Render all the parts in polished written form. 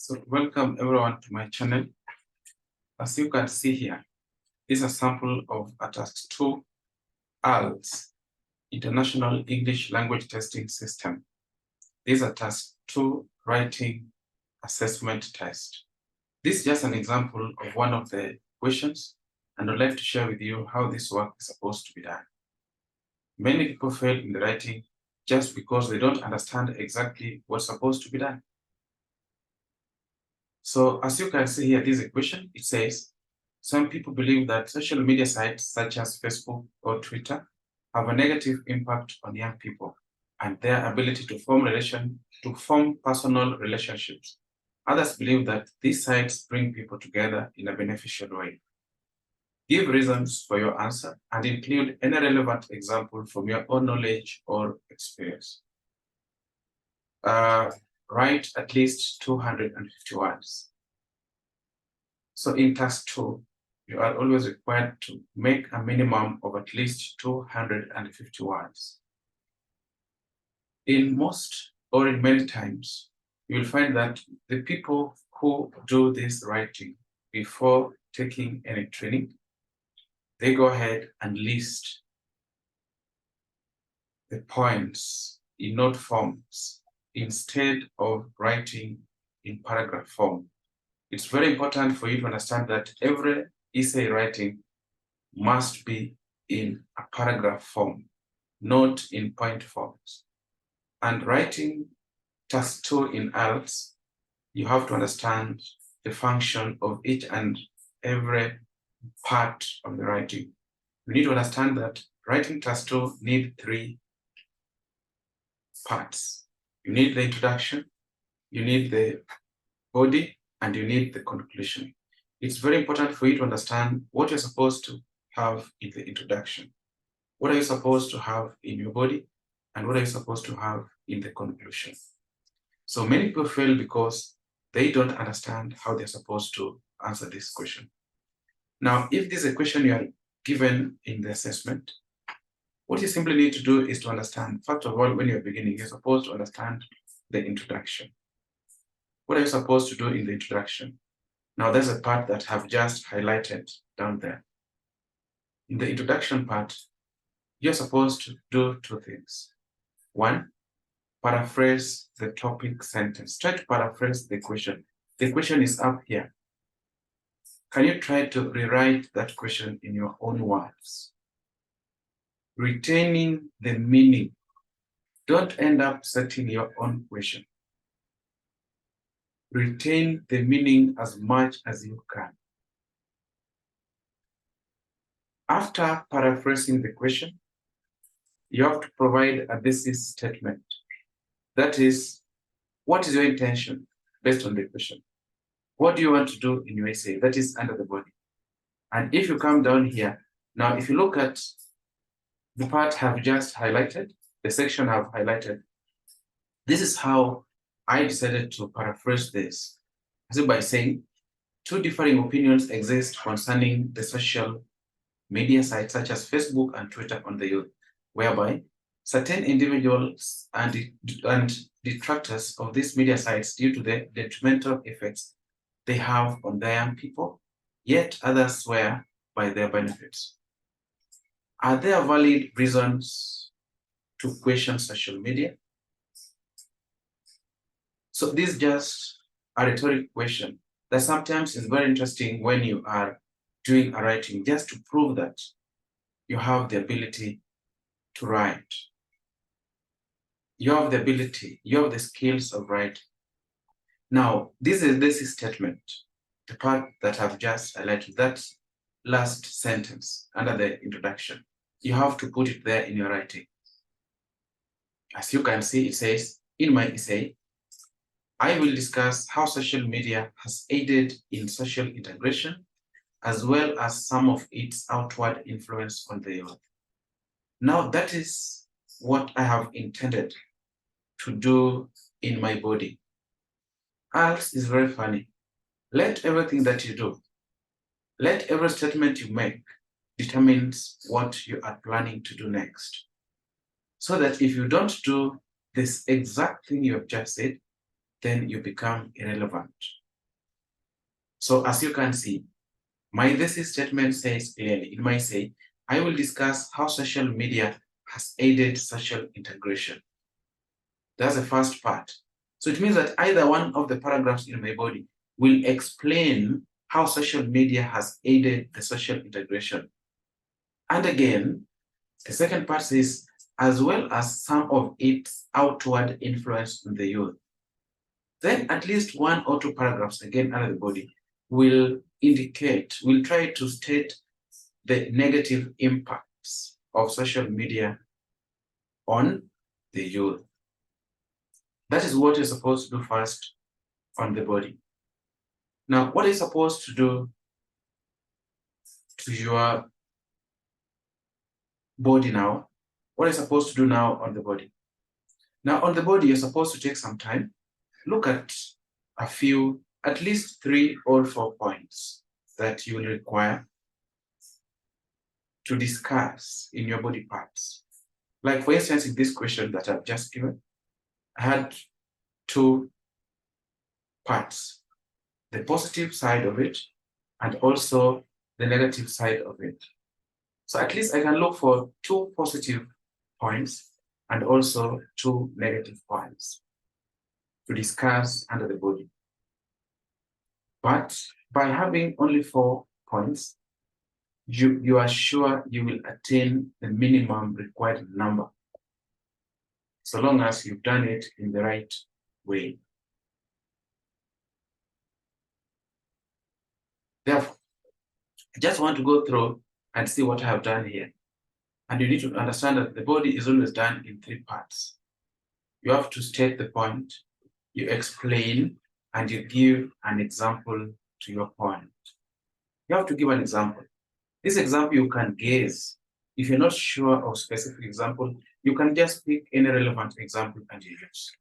So welcome everyone to my channel. As you can see here, this is a sample of a task 2 IELTS, International English Language Testing System. This is a task 2 writing assessment test. This is just an example of one of the questions, and I'd like to share with you how this work is supposed to be done. Many people fail in the writing just because they don't understand exactly what's supposed to be done. So as you can see here, this equation, it says, some people believe that social media sites such as Facebook or Twitter have a negative impact on young people and their ability to form personal relationships. Others believe that these sites bring people together in a beneficial way. Give reasons for your answer and include any relevant example from your own knowledge or experience. Write at least 250 words. So in task 2, you are always required to make a minimum of at least 250 words. In most or in many times, you will find that the people who do this writing before taking any training, they go ahead and list the points in note forms instead of writing in paragraph form. It's very important for you to understand that every essay writing must be in a paragraph form, not in point forms. And writing task 2 in IELTS, you have to understand the function of each and every part of the writing. You need to understand that writing task 2 needs 3 parts. You need the introduction, you need the body, and you need the conclusion. It's very important for you to understand what you're supposed to have in the introduction. What are you supposed to have in your body? And what are you supposed to have in the conclusion? So many people fail because they don't understand how they're supposed to answer this question. Now, if this is a question you are given in the assessment, what you simply need to do is to understand, first of all, when you're beginning, you're supposed to understand the introduction. What are you supposed to do in the introduction? Now, there's a part that I've just highlighted down there. In the introduction part, you're supposed to do 2 things. 1, paraphrase the topic sentence. Try to paraphrase the question. The question is up here. Can you try to rewrite that question in your own words? Retaining the meaning. Don't end up setting your own question. Retain the meaning as much as you can. After paraphrasing the question, you have to provide a thesis statement. That is, what is your intention based on the question? What do you want to do in your essay? That is under the body. And if you come down here, now if you look at the part I've just highlighted, the section I've highlighted, this is how I decided to paraphrase this. So by saying, 2 differing opinions exist concerning the social media sites such as Facebook and Twitter on the youth, whereby certain individuals and detractors of these media sites due to the detrimental effects they have on their young people, yet others swear by their benefits. Are there valid reasons to question social media? So this is just a rhetorical question that sometimes is very interesting when you are doing a writing, just to prove that you have the ability to write. You have the ability, you have the skills of writing. Now, this is statement, the part that I've just highlighted, that last sentence under the introduction. You have to put it there in your writing. As you can see, it says, in my essay, I will discuss how social media has aided in social integration, as well as some of its outward influence on the youth. Now, that is what I have intended to do in my body. IELTS is very funny. Let everything that you do, let every statement you make determines what you are planning to do next. So that if you don't do this exact thing you have just said, then you become irrelevant. So as you can see, my thesis statement says clearly, it might say, I will discuss how social media has aided social integration. That's the first part. So it means that either one of the paragraphs in my body will explain how social media has aided the social integration. And again, the second part says, as well as some of its outward influence on the youth. Then at least one or two paragraphs, again under the body, will try to state the negative impacts of social media on the youth. That is what you're supposed to do first on the body. Now, what are you supposed to do to your body now? What are you supposed to do now on the body? Now, on the body, you're supposed to take some time, look at a few, at least 3 or 4 points that you will require to discuss in your body parts. Like, for instance, in this question that I've just given, I had 2 parts, the positive side of it and also the negative side of it. So at least I can look for 2 positive points and also 2 negative points to discuss under the body. But by having only 4 points, you are sure you will attain the minimum required number, so long as you've done it in the right way. Therefore, I just want to go through and see what I have done here. And you need to understand that the body is always done in 3 parts. You have to state the point, you explain, and you give an example to your point. You have to give an example. This example you can guess. If you're not sure of specific example, you can just pick any relevant example and you use.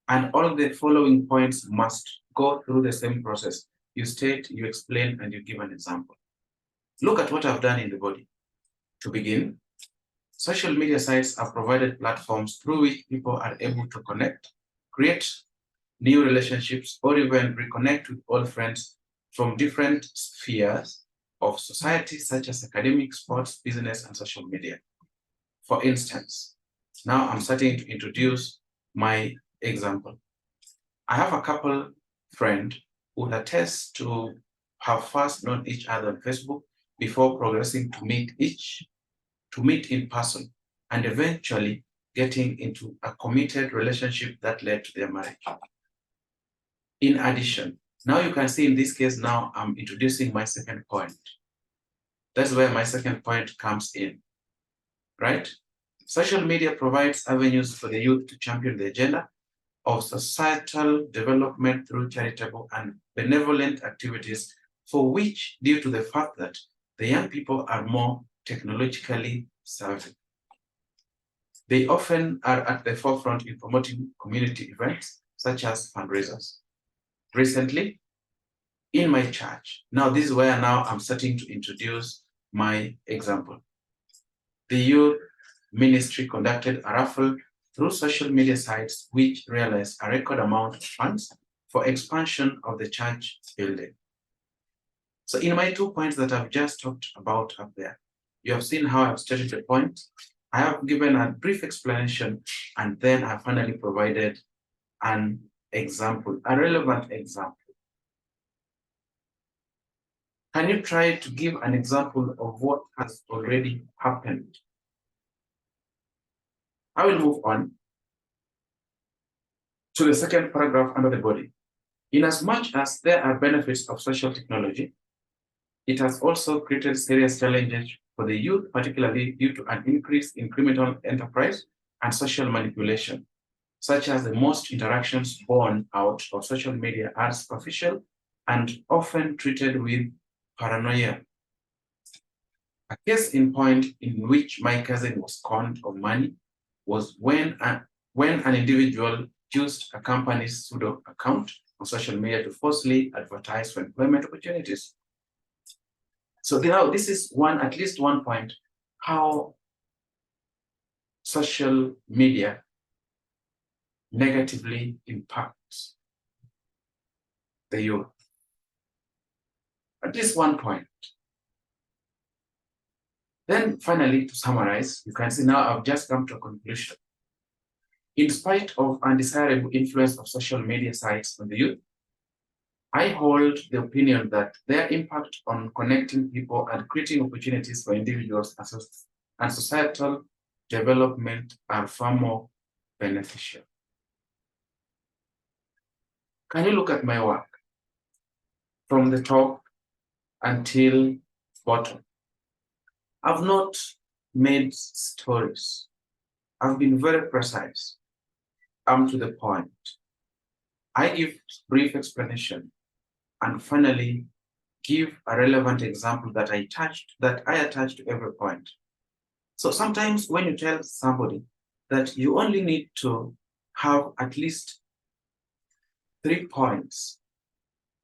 And all the following points must go through the same process. You state, you explain, and you give an example. Look at what I've done in the body. To begin, social media sites have provided platforms through which people are able to connect, create new relationships, or even reconnect with old friends from different spheres of society, such as academic, sports, business, and social media. For instance, now I'm starting to introduce my example. I have a couple friend who attest to have first known each other on Facebook before progressing to meet in person and eventually getting into a committed relationship that led to their marriage. In addition, now you can see in this case, now I'm introducing my second point. That's where my second point comes in, right? Social media provides avenues for the youth to champion the agenda of societal development through charitable and benevolent activities, for which, due to the fact that the young people are more technologically savvy, they often are at the forefront in promoting community events such as fundraisers. Recently, in my church, now this is where now I'm starting to introduce my example. The youth ministry conducted a raffle through social media sites, which realized a record amount of funds for expansion of the church building. So in my 2 points that I've just talked about up there, you have seen how I've stated the point. I have given a brief explanation, and then I finally provided an example, a relevant example. Can you try to give an example of what has already happened? I will move on to the second paragraph under the body. Inasmuch as there are benefits of social technology, it has also created serious challenges for the youth, particularly due to an increase in criminal enterprise and social manipulation, such as the most interactions born out of social media are superficial and often treated with paranoia. A case in point in which my cousin was conned of money was when an individual used a company's pseudo account on social media to falsely advertise for employment opportunities. So now this is at least one point, how social media negatively impacts the youth. At least 1 point. Then finally, to summarize, you can see now I've just come to a conclusion. In spite of undesirable influence of social media sites on the youth, I hold the opinion that their impact on connecting people and creating opportunities for individuals and societal development are far more beneficial. Can you look at my work from the top until bottom? I've not made stories. I've been very precise. I'm to the point. I give brief explanation and finally give a relevant example that I attach to every point. So sometimes when you tell somebody that you only need to have at least 3 points,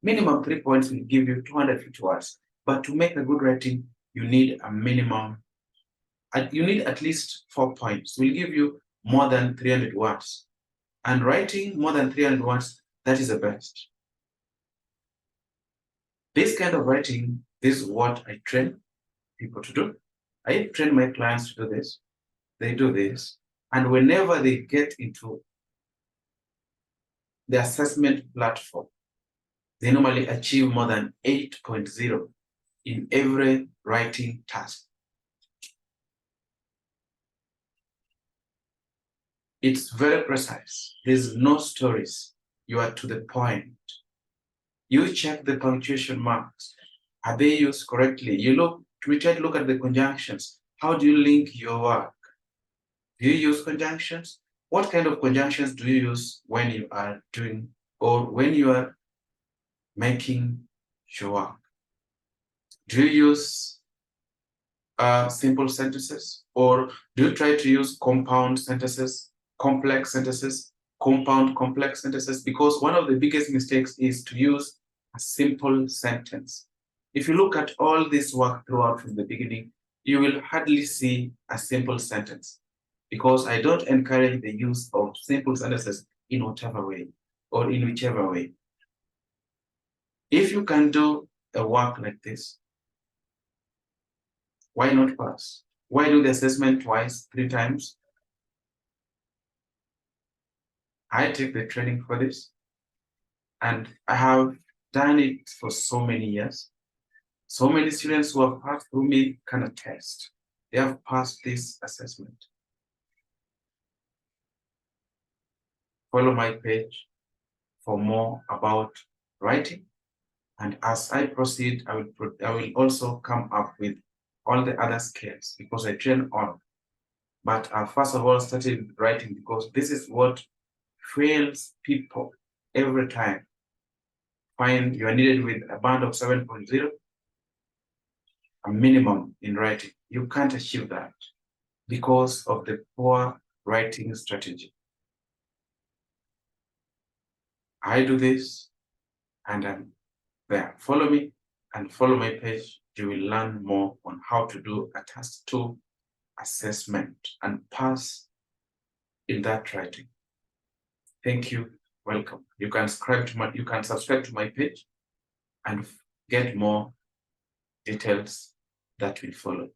minimum 3 points will give you 250 words. But to make a good writing, you need a minimum, you need at least 4 points. Will give you more than 300 words. And writing more than 300 words, that is the best. This kind of writing, this is what I train people to do. I train my clients to do this. They do this. And whenever they get into the assessment platform, they normally achieve more than 8.0 in every writing task. It's very precise. There's no stories. You are to the point. You check the punctuation marks. Are they used correctly? We try to look at the conjunctions. How do you link your work? Do you use conjunctions? What kind of conjunctions do you use when you are doing or when you are making your work? Do you use simple sentences, or do you try to use compound sentences, complex sentences, compound complex sentences? Because one of the biggest mistakes is to use a simple sentence. If you look at all this work throughout from the beginning, you will hardly see a simple sentence, because I don't encourage the use of simple sentences in whatever way or in whichever way. If you can do a work like this, why not pass? Why do the assessment twice, 3 times? I take the training for this, and I have done it for so many years. So many students who have passed through me can attest. They have passed this assessment. Follow my page for more about writing. And as I proceed, I will also come up with all the other skills, because I train on. But I first of all started writing because this is what fails people every time. Find you are needed with a band of 7.0, a minimum in writing. You can't achieve that because of the poor writing strategy. I do this and I'm there. Follow me and follow my page. You will learn more on how to do a task 2 assessment and pass in that writing. Thank you. Welcome. You can subscribe to my page and get more details that will follow.